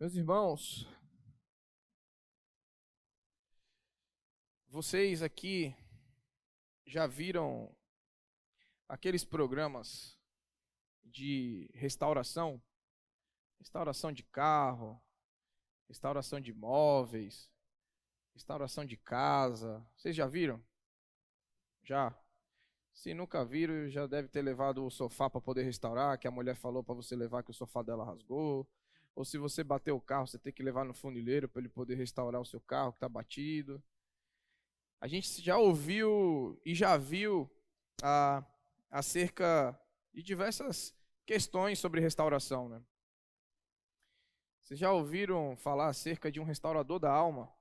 Meus irmãos, vocês aqui já viram aqueles programas de restauração? Restauração de carro, restauração de móveis, restauração de casa. Vocês já viram? Já? Se nunca viram, já deve ter levado o sofá para poder restaurar, que a mulher falou para você levar que o sofá dela rasgou. Ou se você bateu o carro, você tem que levar no funileiro para ele poder restaurar o seu carro que está batido. A gente já ouviu e já viu a, acerca de diversas questões sobre restauração, né? Vocês já ouviram falar acerca de um restaurador da alma?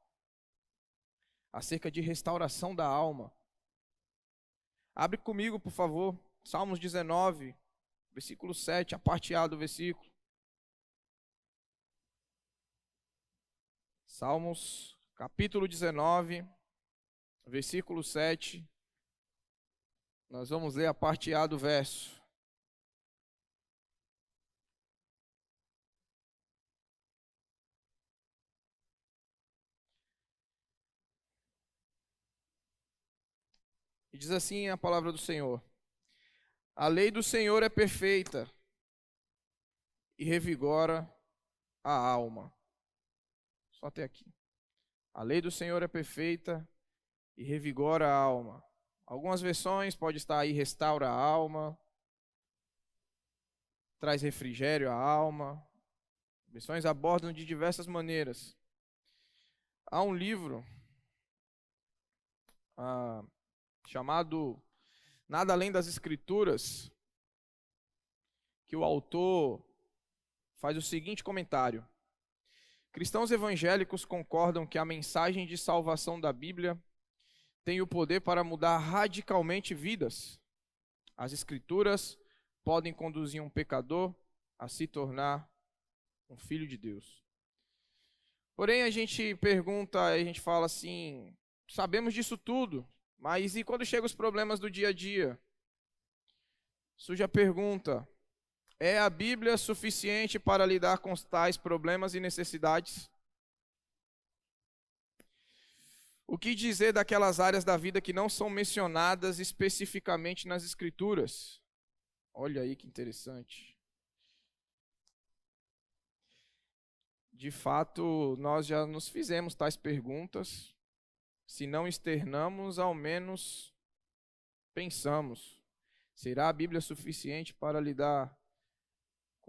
Acerca de restauração da alma. Abre comigo, por favor, Salmos 19, versículo 7, a parte A do versículo. Salmos, capítulo 19, versículo 7. Nós vamos ler a parte A do verso. E diz assim a palavra do Senhor: A lei do Senhor é perfeita e revigora a alma. Só até aqui. A lei do Senhor é perfeita e revigora a alma. Algumas versões pode estar aí restaura a alma, traz refrigério à alma. Versões abordam de diversas maneiras. Há um livro chamado Nada Além das Escrituras, que o autor faz o seguinte comentário: cristãos evangélicos concordam que a mensagem de salvação da Bíblia tem o poder para mudar radicalmente vidas. As Escrituras podem conduzir um pecador a se tornar um filho de Deus. Porém, a gente pergunta, a gente fala assim, sabemos disso tudo, mas e quando chegam os problemas do dia a dia? Surge a pergunta: é a Bíblia suficiente para lidar com tais problemas e necessidades? O que dizer daquelas áreas da vida que não são mencionadas especificamente nas Escrituras? Olha aí que interessante. De fato, nós já nos fizemos tais perguntas. Se não externamos, ao menos pensamos. Será a Bíblia suficiente para lidar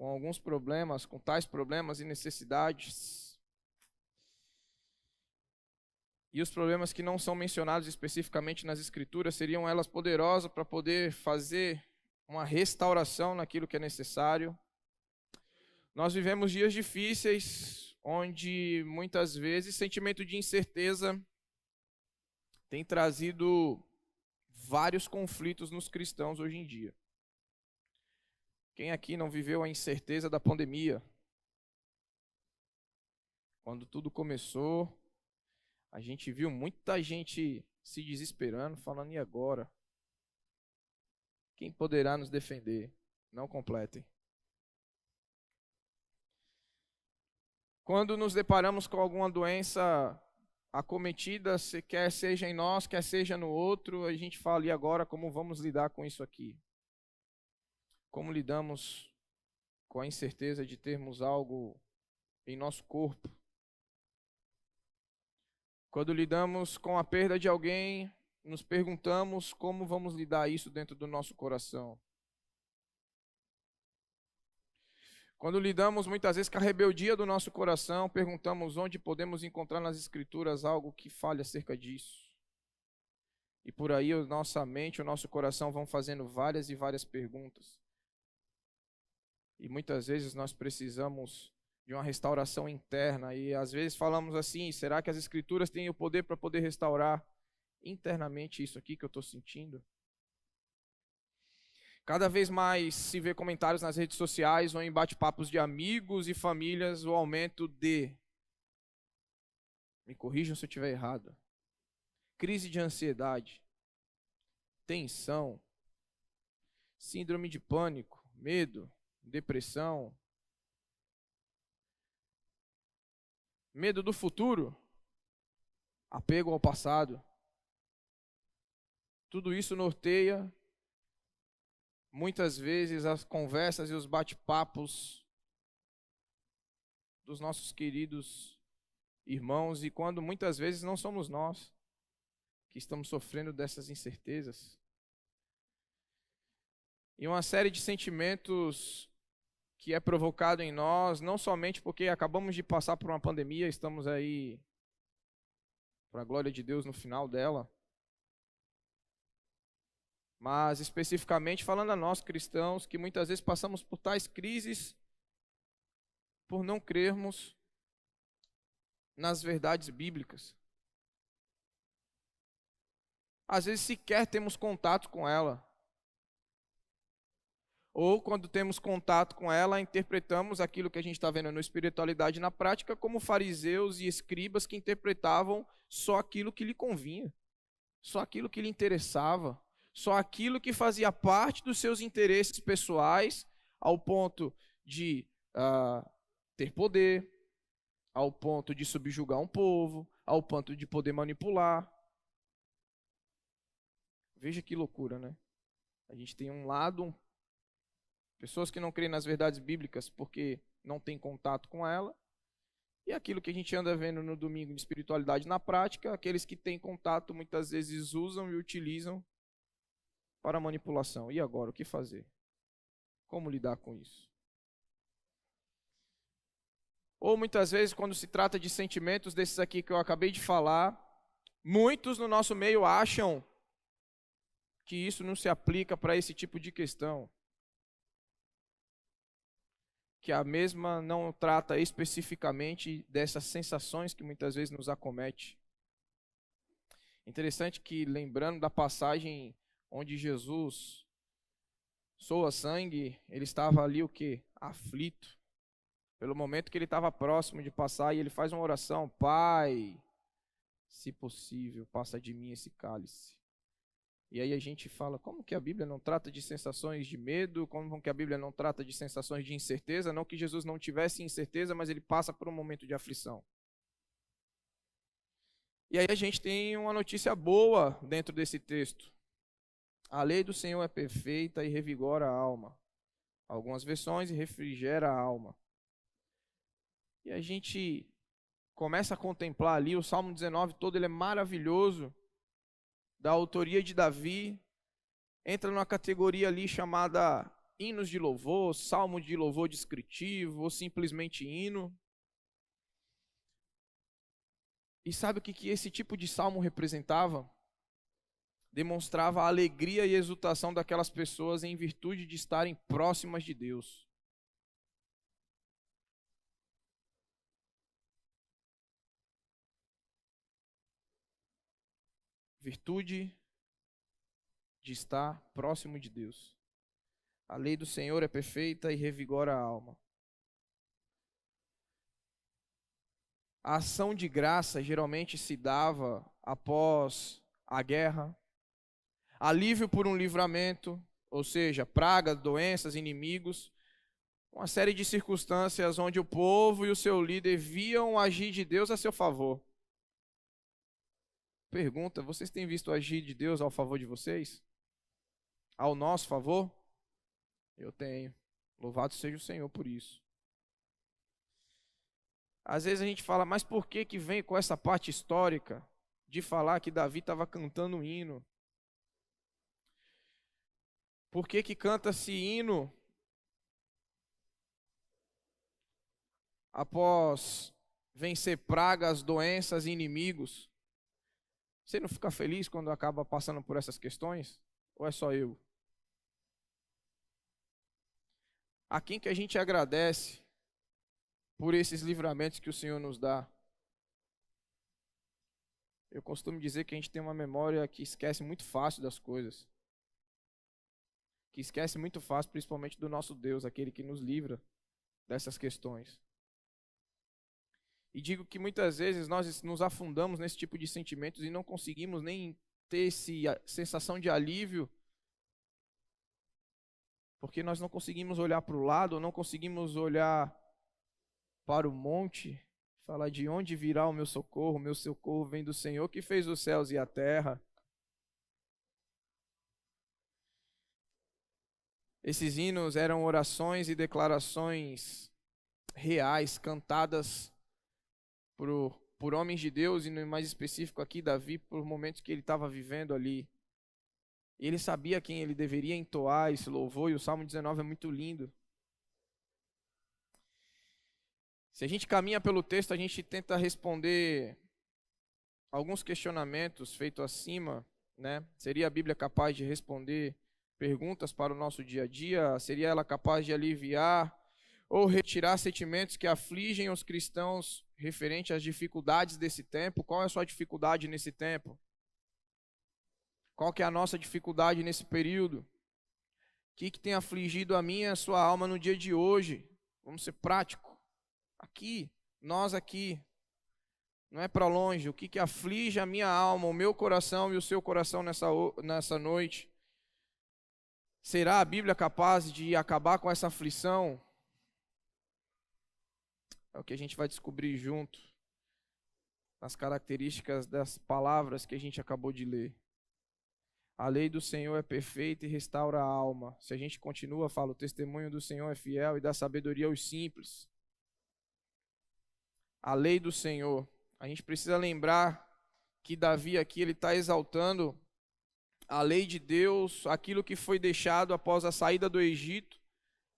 com alguns problemas, com tais problemas e necessidades? E os problemas que não são mencionados especificamente nas Escrituras, seriam elas poderosas para poder fazer uma restauração naquilo que é necessário? Nós vivemos dias difíceis, onde muitas vezes sentimento de incerteza tem trazido vários conflitos nos cristãos hoje em dia. Quem aqui não viveu a incerteza da pandemia? Quando tudo começou, a gente viu muita gente se desesperando, falando: e agora? Quem poderá nos defender? Não completem. Quando nos deparamos com alguma doença acometida, quer seja em nós, quer seja no outro, a gente fala: e agora como vamos lidar com isso aqui? Como lidamos com a incerteza de termos algo em nosso corpo? Quando lidamos com a perda de alguém, nos perguntamos como vamos lidar isso dentro do nosso coração. Quando lidamos muitas vezes com a rebeldia do nosso coração, perguntamos onde podemos encontrar nas Escrituras algo que fale acerca disso. E por aí a nossa mente, o nosso coração vão fazendo várias e várias perguntas. E muitas vezes nós precisamos de uma restauração interna. E às vezes falamos assim: será que as Escrituras têm o poder para poder restaurar internamente isso aqui que eu estou sentindo? Cada vez mais se vê comentários nas redes sociais ou em bate-papos de amigos e famílias o aumento de, me corrijam se eu estiver errado, crise de ansiedade, tensão, síndrome de pânico, medo, depressão. Medo do futuro, apego ao passado. Tudo isso norteia muitas vezes as conversas e os bate-papos dos nossos queridos irmãos, e quando muitas vezes não somos nós que estamos sofrendo dessas incertezas. E uma série de sentimentos que é provocado em nós, não somente porque acabamos de passar por uma pandemia, estamos aí, para a glória de Deus, no final dela, mas especificamente falando a nós cristãos, que muitas vezes passamos por tais crises por não crermos nas verdades bíblicas. Às vezes sequer temos contato com ela. Ou quando temos contato com ela, interpretamos aquilo que a gente está vendo no espiritualidade na prática como fariseus e escribas que interpretavam só aquilo que lhe convinha, só aquilo que lhe interessava, só aquilo que fazia parte dos seus interesses pessoais, ao ponto de ter poder, ao ponto de subjugar um povo, ao ponto de poder manipular. Veja que loucura, né? A gente tem um lado, pessoas que não creem nas verdades bíblicas porque não têm contato com ela, e aquilo que a gente anda vendo no domingo de espiritualidade na prática, aqueles que têm contato muitas vezes usam e utilizam para manipulação. E agora, o que fazer? Como lidar com isso? Ou muitas vezes, quando se trata de sentimentos desses aqui que eu acabei de falar, muitos no nosso meio acham que isso não se aplica para esse tipo de questão, que a mesma não trata especificamente dessas sensações que muitas vezes nos acomete. Interessante que, lembrando da passagem onde Jesus soa sangue, ele estava ali o quê? Aflito. Pelo momento que ele estava próximo de passar, e ele faz uma oração: Pai, se possível, passa de mim esse cálice. E aí a gente fala, como que a Bíblia não trata de sensações de medo? Como que a Bíblia não trata de sensações de incerteza? Não que Jesus não tivesse incerteza, mas ele passa por um momento de aflição. E aí a gente tem uma notícia boa dentro desse texto. A lei do Senhor é perfeita e revigora a alma. Algumas versões, refrigera a alma. E a gente começa a contemplar ali, o Salmo 19 todo, ele é maravilhoso, da autoria de Davi, entra numa categoria ali chamada hinos de louvor, salmo de louvor descritivo, ou simplesmente hino. E sabe o que esse tipo de salmo representava? Demonstrava a alegria e exultação daquelas pessoas em virtude de estarem próximas de Deus. Virtude de estar próximo de Deus. A lei do Senhor é perfeita e revigora a alma. A ação de graça geralmente se dava após a guerra, alívio por um livramento, ou seja, pragas, doenças, inimigos, uma série de circunstâncias onde o povo e o seu líder viam o agir de Deus a seu favor. Pergunta: vocês têm visto o agir de Deus ao favor de vocês? Ao nosso favor? Eu tenho. Louvado seja o Senhor por isso. Às vezes a gente fala, mas por que que vem com essa parte histórica de falar que Davi estava cantando um hino? Por que que canta-se hino após vencer pragas, doenças e inimigos? Você não fica feliz quando acaba passando por essas questões? Ou é só eu? A quem que a gente agradece por esses livramentos que o Senhor nos dá? Eu costumo dizer que a gente tem uma memória que esquece muito fácil das coisas. Que esquece muito fácil, principalmente do nosso Deus, aquele que nos livra dessas questões. E digo que muitas vezes nós nos afundamos nesse tipo de sentimentos e não conseguimos nem ter essa sensação de alívio, porque nós não conseguimos olhar para o lado, não conseguimos olhar para o monte, Fala de onde virá o meu socorro vem do Senhor que fez os céus e a terra. Esses hinos eram orações e declarações reais, cantadas por homens de Deus, e no mais específico aqui, Davi, por momentos que ele estava vivendo ali. E ele sabia quem ele deveria entoar esse louvor, e o Salmo 19 é muito lindo. Se a gente caminha pelo texto, a gente tenta responder alguns questionamentos feitos acima, né? Seria a Bíblia capaz de responder perguntas para o nosso dia a dia? Seria ela capaz de aliviar ou retirar sentimentos que afligem os cristãos referente às dificuldades desse tempo? Qual é a sua dificuldade nesse tempo? Qual que é a nossa dificuldade nesse período? O que tem afligido a minha e a sua alma no dia de hoje? Vamos ser práticos. Aqui, nós aqui, não é para longe. O que aflige a minha alma, o meu coração e o seu coração nessa noite? Será a Bíblia capaz de acabar com essa aflição? É o que a gente vai descobrir junto, nas características das palavras que a gente acabou de ler. A lei do Senhor é perfeita e restaura a alma. Se a gente continua, fala, o testemunho do Senhor é fiel e dá sabedoria aos simples. A lei do Senhor. A gente precisa lembrar que Davi aqui ele está exaltando a lei de Deus, aquilo que foi deixado após a saída do Egito,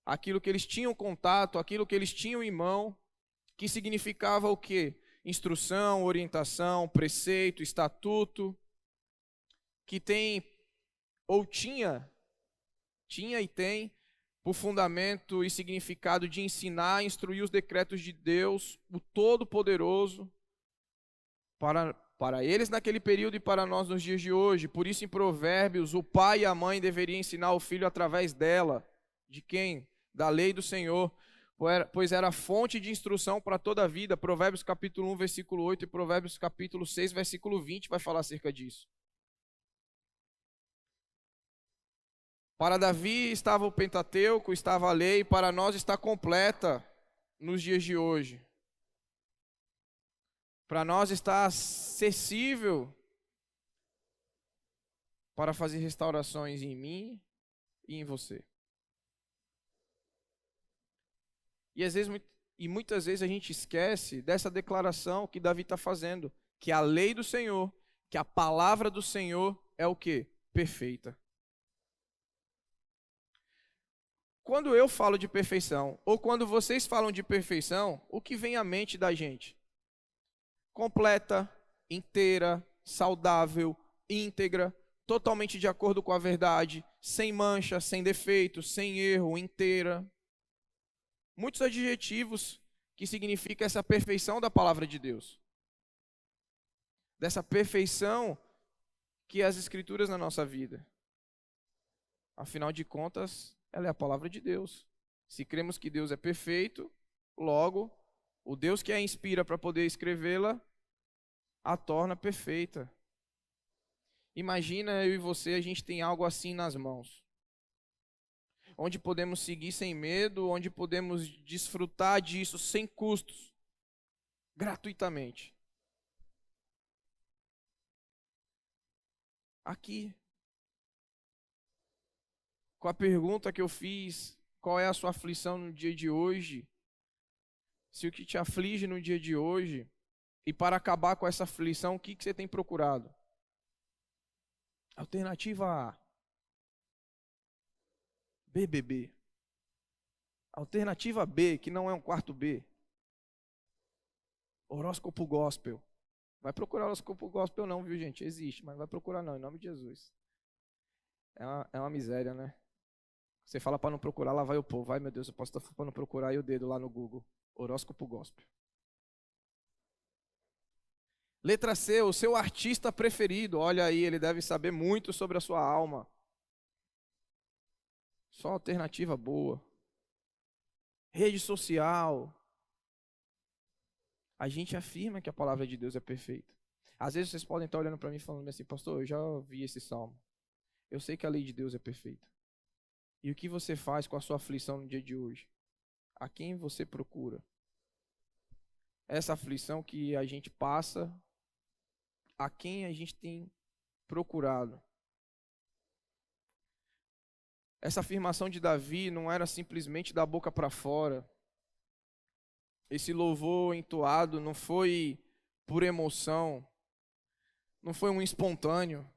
aquilo que eles tinham contato, aquilo que eles tinham em mão, que significava o quê? Instrução, orientação, preceito, estatuto, que tem ou tinha e tem por fundamento e significado de ensinar, instruir os decretos de Deus, o Todo-Poderoso, para eles naquele período e para nós nos dias de hoje. Por isso, em Provérbios, o pai e a mãe deveriam ensinar o filho através dela. De quem? Da lei do Senhor, pois era fonte de instrução para toda a vida. Provérbios capítulo 1, versículo 8 e Provérbios capítulo 6, versículo 20 vai falar acerca disso. Para Davi estava o Pentateuco, estava a lei, para nós está completa nos dias de hoje. Para nós está acessível para fazer restaurações em mim e em você. E muitas vezes a gente esquece dessa declaração que Davi está fazendo, que a lei do Senhor, que a palavra do Senhor é o quê? Perfeita. Quando eu falo de perfeição, ou quando vocês falam de perfeição, o que vem à mente da gente? Completa, inteira, saudável, íntegra, totalmente de acordo com a verdade, sem mancha, sem defeito, sem erro, inteira. Muitos adjetivos que significam essa perfeição da palavra de Deus. Dessa perfeição que é as Escrituras na nossa vida. Afinal de contas, ela é a palavra de Deus. Se cremos que Deus é perfeito, logo, o Deus que a inspira para poder escrevê-la, a torna perfeita. Imagina eu e você, a gente tem algo assim nas mãos. Onde podemos seguir sem medo, onde podemos desfrutar disso sem custos, gratuitamente. Aqui. Com a pergunta que eu fiz, qual é a sua aflição no dia de hoje? Se o que te aflige no dia de hoje, e para acabar com essa aflição, o que você tem procurado? Alternativa A, BBB. Alternativa B, que não é um quarto B, horóscopo gospel. Vai procurar horóscopo gospel não, viu gente? Existe, mas não vai procurar não, em nome de Jesus. É uma miséria, né? Você fala para não procurar, lá vai o povo. Ai meu Deus, eu posso estar para não procurar e o dedo lá no Google. Horóscopo gospel. Letra C, o seu artista preferido. Olha aí, ele deve saber muito sobre a sua alma. Só alternativa boa. Rede social. A gente afirma que a palavra de Deus é perfeita. Às vezes vocês podem estar olhando para mim falando assim, pastor, eu já vi esse salmo. Eu sei que a lei de Deus é perfeita. E o que você faz com a sua aflição no dia de hoje? A quem você procura? essa aflição que a gente passa, a quem a gente tem procurado. Essa afirmação de Davi não era simplesmente da boca para fora. Esse louvor entoado não foi por emoção, não foi um espontâneo,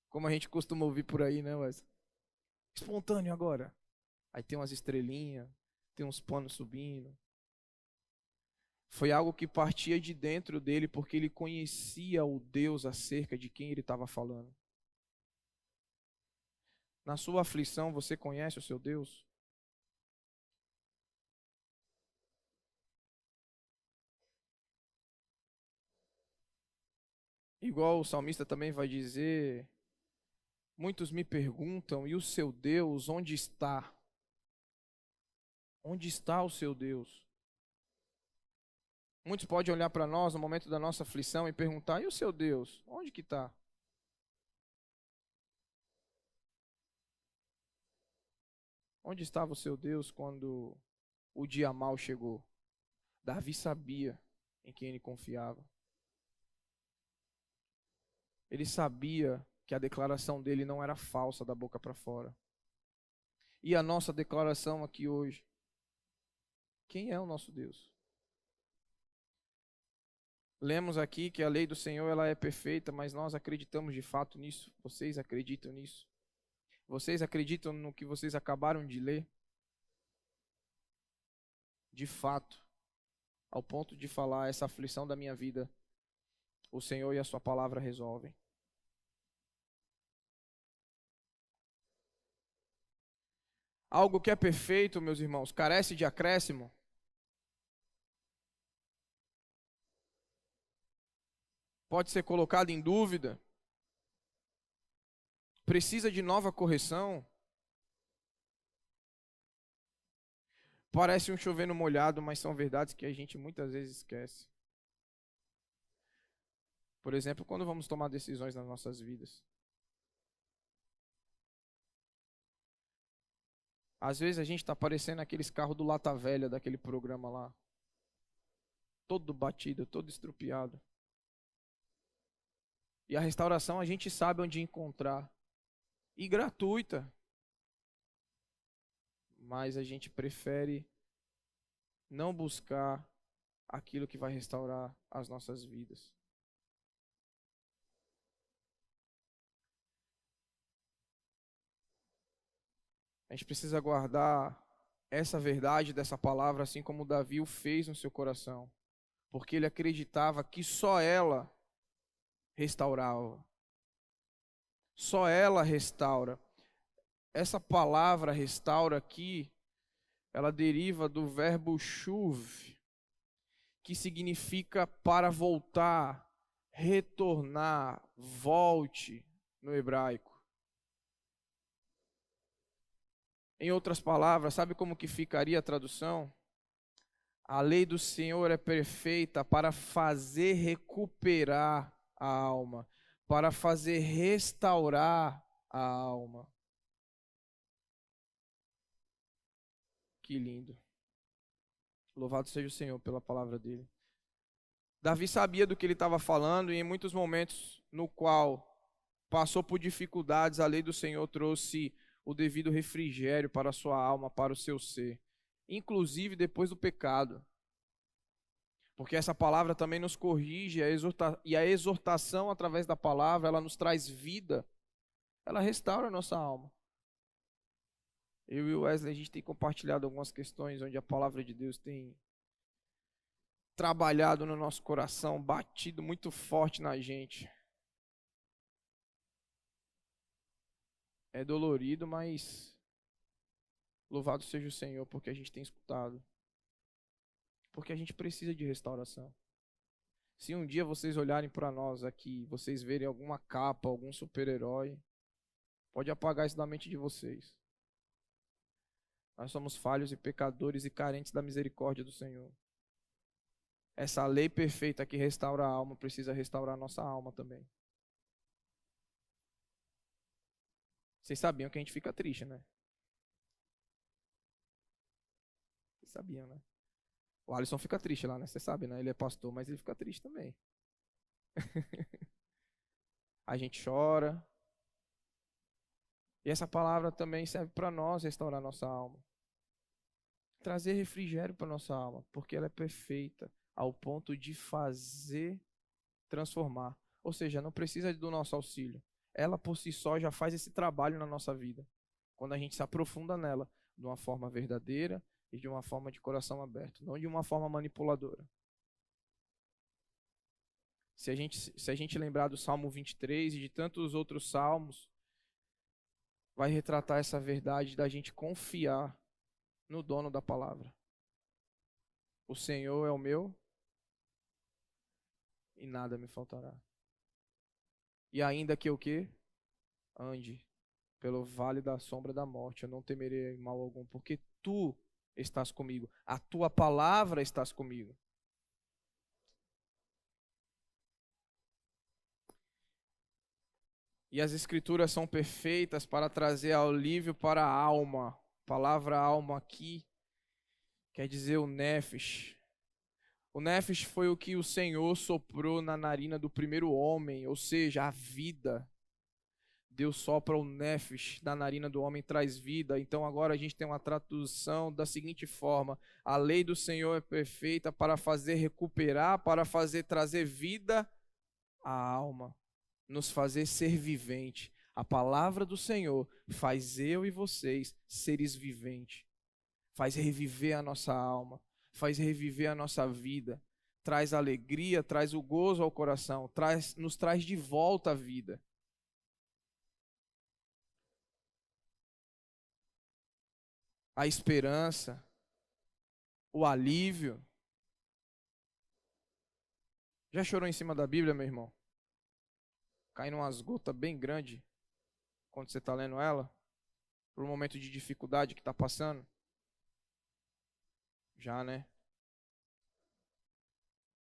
como a gente costuma ouvir por aí, né, Wesley? Espontâneo agora. Aí tem umas estrelinhas, tem uns panos subindo. Foi algo que partia de dentro dele, porque ele conhecia o Deus acerca de quem ele estava falando. Na sua aflição, você conhece o seu Deus? Igual o salmista também vai dizer, muitos me perguntam, e o seu Deus onde está? Onde está o seu Deus? Muitos podem olhar para nós no momento da nossa aflição e perguntar, e o seu Deus? Onde que está? Onde estava o seu Deus quando o dia mau chegou? Davi sabia em quem ele confiava. Ele sabia que a declaração dele não era falsa da boca para fora. E a nossa declaração aqui hoje, quem é o nosso Deus? Lemos aqui que a lei do Senhor ela é perfeita, mas nós acreditamos de fato nisso? Vocês acreditam nisso? Vocês acreditam no que vocês acabaram de ler? De fato, ao ponto de falar essa aflição da minha vida, o Senhor e a sua palavra resolvem. Algo que é perfeito, meus irmãos, carece de acréscimo. Pode ser colocado em dúvida. Precisa de nova correção. Parece um chover no molhado, mas são verdades que a gente muitas vezes esquece. Por exemplo, quando vamos tomar decisões nas nossas vidas. Às vezes a gente está parecendo aqueles carros do Lata Velha, daquele programa lá. Todo batido, todo estrupiado. E a restauração a gente sabe onde encontrar. E gratuita. Mas a gente prefere não buscar aquilo que vai restaurar as nossas vidas. A gente precisa guardar essa verdade dessa palavra, assim como Davi o fez no seu coração, porque ele acreditava que só ela restaurava. Só ela restaura. Essa palavra restaura aqui, ela deriva do verbo shuv, que significa para voltar, retornar, volte no hebraico. Em outras palavras, sabe como que ficaria a tradução? A lei do Senhor é perfeita para fazer recuperar a alma, para fazer restaurar a alma. Que lindo. Louvado seja o Senhor pela palavra dele. Davi sabia do que ele estava falando e em muitos momentos no qual passou por dificuldades, a lei do Senhor trouxe o devido refrigério para a sua alma, para o seu ser, inclusive depois do pecado. Porque essa palavra também nos corrige, e a exortação através da palavra, ela nos traz vida, ela restaura a nossa alma. Eu e o Wesley, a gente tem compartilhado algumas questões onde a palavra de Deus tem trabalhado no nosso coração, batido muito forte na gente. É dolorido, mas louvado seja o Senhor, porque a gente tem escutado. Porque a gente precisa de restauração. Se um dia vocês olharem para nós aqui, vocês verem alguma capa, algum super-herói, pode apagar isso da mente de vocês. Nós somos falhos e pecadores e carentes da misericórdia do Senhor. Essa lei perfeita que restaura a alma precisa restaurar a nossa alma também. Vocês sabiam que a gente fica triste, né? Vocês sabiam, né? O Alisson fica triste lá, né? Você sabe, né? Ele é pastor, mas ele fica triste também. A gente chora. E essa palavra também serve para nós restaurar nossa alma. Trazer refrigério para nossa alma, porque ela é perfeita ao ponto de fazer transformar. Ou seja, não precisa do nosso auxílio. Ela por si só já faz esse trabalho na nossa vida. Quando a gente se aprofunda nela de uma forma verdadeira e de uma forma de coração aberto, não de uma forma manipuladora. Se a gente lembrar do Salmo 23 e de tantos outros salmos, vai retratar essa verdade da gente confiar no dono da palavra. O Senhor é o meu e nada me faltará. E ainda que o quê? Ande pelo vale da sombra da morte, eu não temerei mal algum, porque tu estás comigo. A tua palavra estás comigo. E as escrituras são perfeitas para trazer alívio para a alma. A palavra alma aqui quer dizer o nefesh. O nefesh foi o que o Senhor soprou na narina do primeiro homem, ou seja, a vida. Deus sopra o nefesh da narina do homem e traz vida. Então agora a gente tem uma tradução da seguinte forma: a lei do Senhor é perfeita para fazer recuperar, para fazer trazer vida à alma, nos fazer ser vivente. A palavra do Senhor faz eu e vocês seres viventes, faz reviver a nossa alma, faz reviver a nossa vida, traz alegria, traz o gozo ao coração, nos traz de volta a vida. A esperança, o alívio. Já chorou em cima da Bíblia, meu irmão? Caindo umas gotas bem grandes quando você está lendo ela? Por um momento de dificuldade que está passando? Já, né?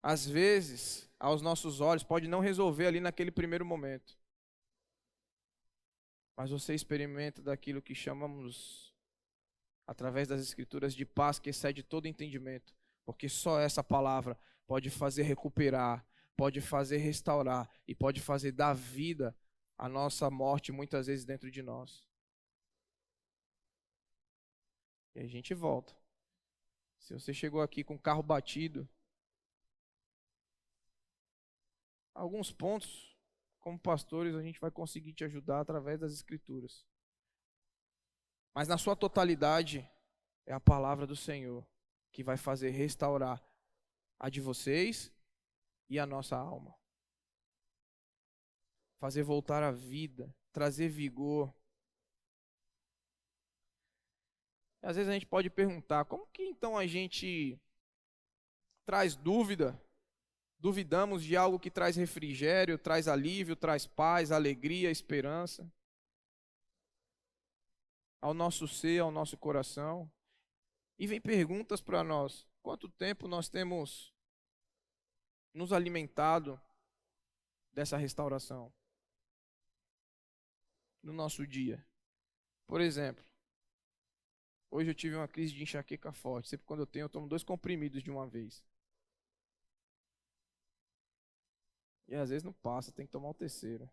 Às vezes, aos nossos olhos, pode não resolver ali naquele primeiro momento. Mas você experimenta daquilo que chamamos, através das Escrituras, de paz que excede todo entendimento. Porque só essa palavra pode fazer recuperar, pode fazer restaurar e pode fazer dar vida à nossa morte muitas vezes dentro de nós. E a gente volta. Se você chegou aqui com o carro batido, alguns pontos, como pastores, a gente vai conseguir te ajudar através das Escrituras. Mas na sua totalidade, é a palavra do Senhor que vai fazer restaurar a de vocês e a nossa alma. Fazer voltar a vida, trazer vigor. E às vezes a gente pode perguntar, como que então a gente traz dúvida? Duvidamos de algo que traz refrigério, traz alívio, traz paz, alegria, esperança ao nosso ser, ao nosso coração. E vem perguntas para nós: quanto tempo nós temos nos alimentado dessa restauração no nosso dia? Por exemplo, hoje eu tive uma crise de enxaqueca forte. Sempre quando eu tenho, eu tomo 2 comprimidos de uma vez. E às vezes não passa, tem que tomar o terceiro.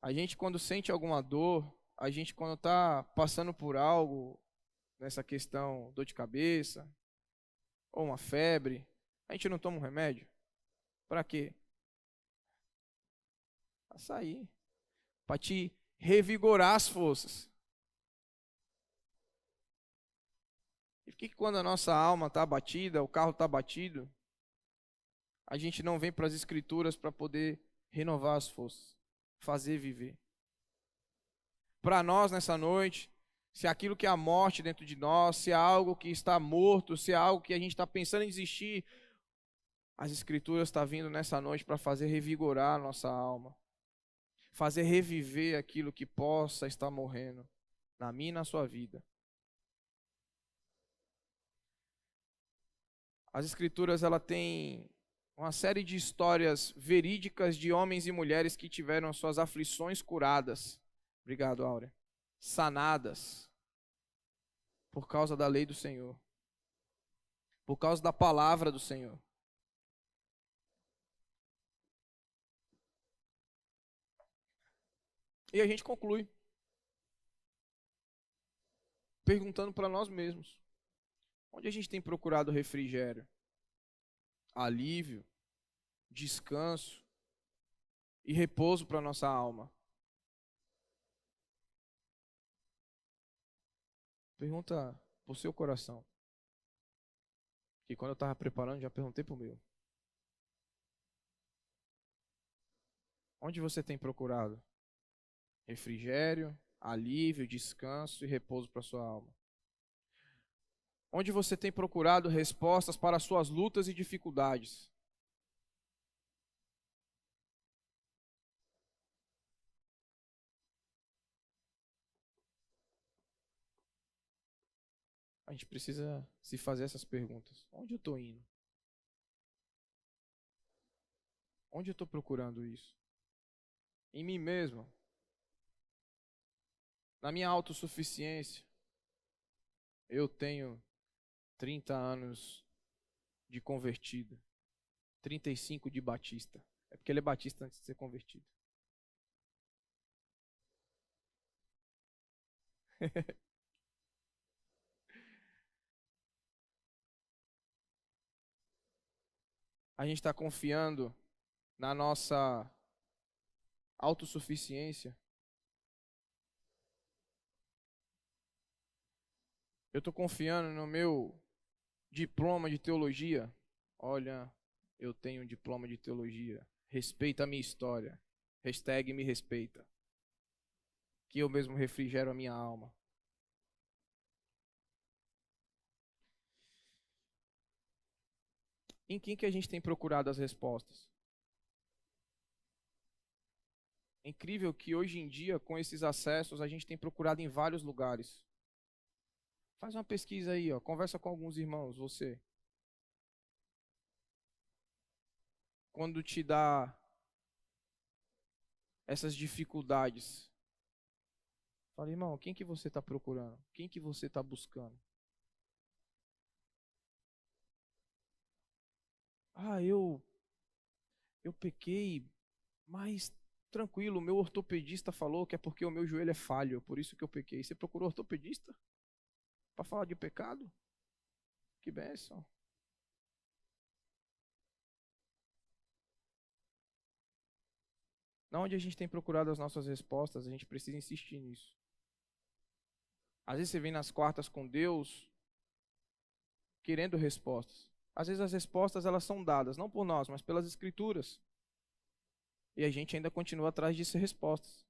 A gente quando sente alguma dor, a gente quando está passando por algo, nessa questão, dor de cabeça, ou uma febre, a gente não toma um remédio? Para quê? Para sair. Para te revigorar as forças. E por que quando a nossa alma está abatida, o carro está batido, a gente não vem para as Escrituras para poder renovar as forças, fazer viver? Para nós nessa noite, se aquilo que é a morte dentro de nós, se é algo que está morto, se é algo que a gente está pensando em desistir, as Escrituras estão vindo nessa noite para fazer revigorar a nossa alma, fazer reviver aquilo que possa estar morrendo na minha e na sua vida. As Escrituras, ela tem uma série de histórias verídicas de homens e mulheres que tiveram suas aflições curadas. Obrigado, Áurea. Sanadas. por causa da lei do Senhor, por causa da palavra do Senhor. E a gente conclui perguntando para nós mesmos: onde a gente tem procurado refrigério, alívio, descanso e repouso para nossa alma? Pergunta pro seu coração. Que quando eu estava preparando, já perguntei pro meu. Onde você tem procurado refrigério, alívio, descanso e repouso para sua alma? Onde você tem procurado respostas para suas lutas e dificuldades? A gente precisa se fazer essas perguntas. Onde eu estou indo? Onde eu estou procurando isso? Em mim mesmo? Na minha autossuficiência? Eu tenho 30 anos de convertido, 35 de batista. É porque ele é batista antes de ser convertido. A gente está confiando na nossa autossuficiência. Eu estou confiando no meu diploma de teologia. Olha, eu tenho um diploma de teologia. Respeita a minha história. Hashtag me respeita. Que eu mesmo refrigero a minha alma. Em quem que a gente tem procurado as respostas? É incrível que hoje em dia, com esses acessos, a gente tem procurado em vários lugares. Faz uma pesquisa aí, ó. Conversa com alguns irmãos, você. Quando te dá essas dificuldades, fala, irmão, quem que você está procurando? Quem que você está buscando? Ah, eu pequei, mas tranquilo, o meu ortopedista falou que é porque o meu joelho é falho, por isso que eu pequei. Você procurou ortopedista para falar de pecado? Que bênção. Na onde a gente tem procurado as nossas respostas, a gente precisa insistir nisso. Às vezes você vem nas quartas com Deus querendo respostas. Às vezes as respostas elas são dadas, não por nós, mas pelas escrituras. E a gente ainda continua atrás dessas respostas.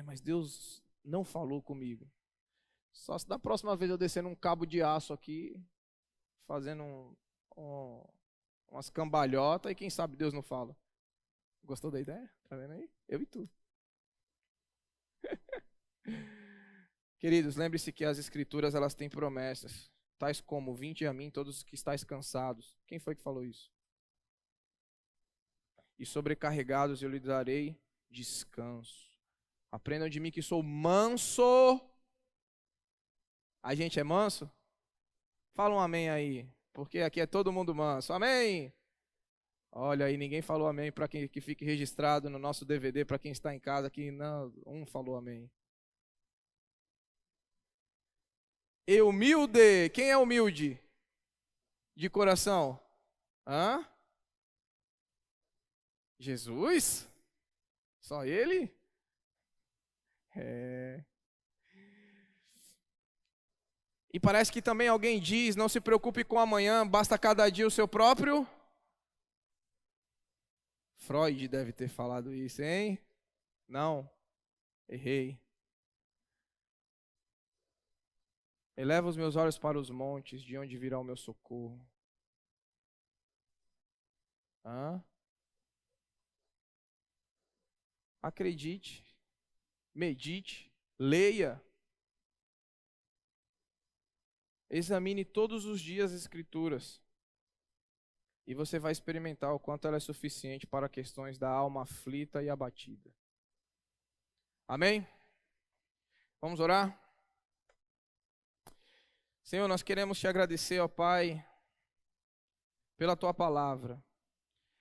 Mas Deus não falou comigo. Só se da próxima vez eu descer num cabo de aço aqui, fazendo umas cambalhotas, e quem sabe Deus não fala. Gostou da ideia? Tá vendo aí? Eu e tu. Queridos, lembre-se que as escrituras elas têm promessas, tais como: vinde a mim todos os que estáis cansados. Quem foi que falou isso? E sobrecarregados eu lhe darei descanso. Aprendam de mim que sou manso. A gente é manso? Fala um amém aí, porque aqui é todo mundo manso. Amém? Olha aí, ninguém falou amém para quem que fique registrado no nosso DVD, para quem está em casa, que não, um falou amém. E humilde, quem é humilde? De coração? Hã? Jesus? Só ele? É. E parece que também alguém diz: não se preocupe com amanhã, basta cada dia o seu próprio. Freud deve ter falado isso, hein? Não, errei. Eleva os meus olhos para os montes, de onde virá o meu socorro. Hã? Acredite, medite, leia. Examine todos os dias as Escrituras. E você vai experimentar o quanto ela é suficiente para questões da alma aflita e abatida. Amém? Vamos orar? Senhor, nós queremos te agradecer, ó Pai, pela tua palavra.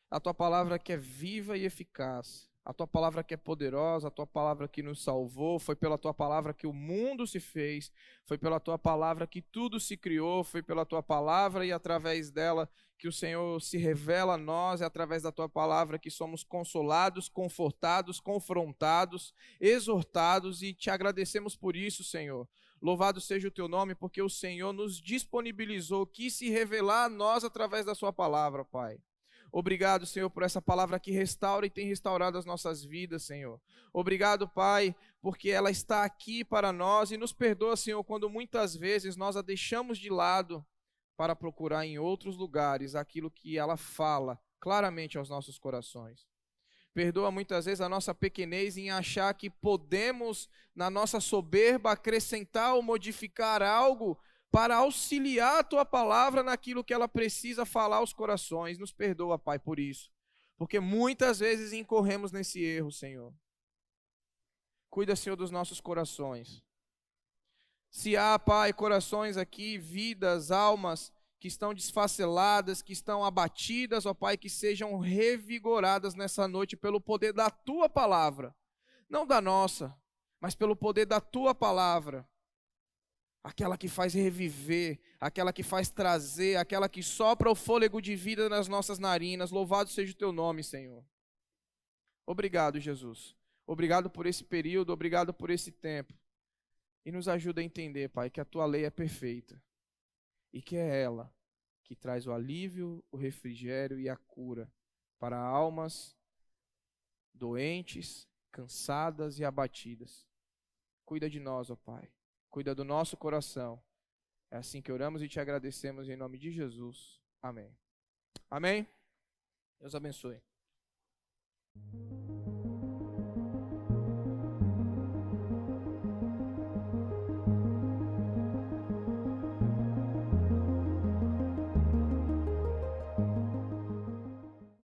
A tua palavra que é viva e eficaz. A tua palavra que é poderosa, a tua palavra que nos salvou. Foi pela tua palavra que o mundo se fez. Foi pela tua palavra que tudo se criou. Foi pela tua palavra e através dela que o Senhor se revela a nós. É através da tua palavra que somos consolados, confortados, confrontados, exortados, e te agradecemos por isso, Senhor. Louvado seja o teu nome, porque o Senhor nos disponibilizou, quis se revelar a nós através da sua palavra, Pai. Obrigado, Senhor, por essa palavra que restaura e tem restaurado as nossas vidas, Senhor. Obrigado, Pai, porque ela está aqui para nós, e nos perdoa, Senhor, quando muitas vezes nós a deixamos de lado para procurar em outros lugares aquilo que ela fala claramente aos nossos corações. Perdoa muitas vezes a nossa pequenez em achar que podemos, na nossa soberba, acrescentar ou modificar algo para auxiliar a tua palavra naquilo que ela precisa falar aos corações. Nos perdoa, Pai, por isso. Porque muitas vezes incorremos nesse erro, Senhor. Cuida, Senhor, dos nossos corações. Se há, Pai, corações aqui, vidas, almas que estão desfaceladas, que estão abatidas, ó Pai, que sejam revigoradas nessa noite pelo poder da tua palavra. Não da nossa, mas pelo poder da tua palavra. Aquela que faz reviver, aquela que faz trazer, aquela que sopra o fôlego de vida nas nossas narinas. Louvado seja o teu nome, Senhor. Obrigado, Jesus. Obrigado por esse período, obrigado por esse tempo. E nos ajuda a entender, Pai, que a tua lei é perfeita. E que é ela que traz o alívio, o refrigério e a cura para almas doentes, cansadas e abatidas. Cuida de nós, ó Pai. Cuida do nosso coração. É assim que oramos e te agradecemos em nome de Jesus. Amém. Amém? Deus abençoe.